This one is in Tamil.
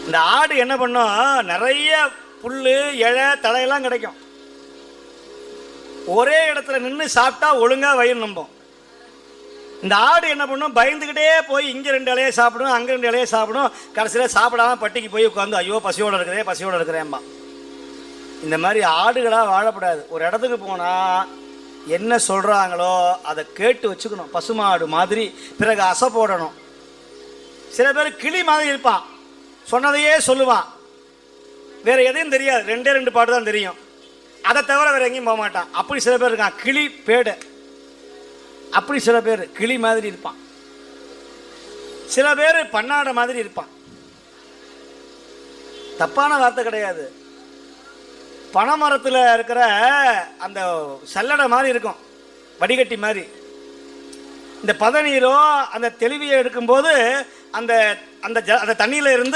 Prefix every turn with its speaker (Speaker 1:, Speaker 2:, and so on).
Speaker 1: இந்த ஆடு என்ன பண்ணும், நிறைய புல் இலை தலையெல்லாம் கிடைக்கும். ஒரே இடத்துல நின்று சாப்பிட்டா ஒழுங்காக வயிறு நம்பும். இந்த ஆடு என்ன பண்ணும், பயந்துக்கிட்டே போய் இங்கே 2 இலையை சாப்பிடும், அங்கே 2 இலையை சாப்பிடும். கடைசியில் சாப்பிடாம பட்டிக்கு போய் உட்காந்து ஐயோ பசியோடு இருக்கிறேன்பா. இந்த மாதிரி ஆடுகளாக வாழப்படாது. ஒரு இடத்துக்கு போனால் என்ன சொல்கிறாங்களோ அதை கேட்டு வச்சுக்கணும், பசுமாடு மாதிரி. பிறகு அசை போடணும். சில பேர் கிளி மாதிரி இருப்பான், சொன்னதையே சொல்லுவான், வேற எதையும் தெரியாது, 2 பாட்டு தான் தெரியும், அதை தவிர வேற எங்கேயும் போக மாட்டான். அப்படி சில பேர் இருக்கான், கிளி பேடு. அப்படி சில பேர் கிளி மாதிரி இருப்பான். சில பேர் பன்னாடை மாதிரி இருப்பான். தப்பான வார்த்தை கிடையாது. பனைமரத்தில் இருக்கிற அந்த சல்லடை மாதிரி இருக்கும், வடிகட்டி மாதிரி. இந்த பதநீரோ அந்த தெளிவியை எடுக்கும்போது அந்த அந்த தண்ணியில் இருந்து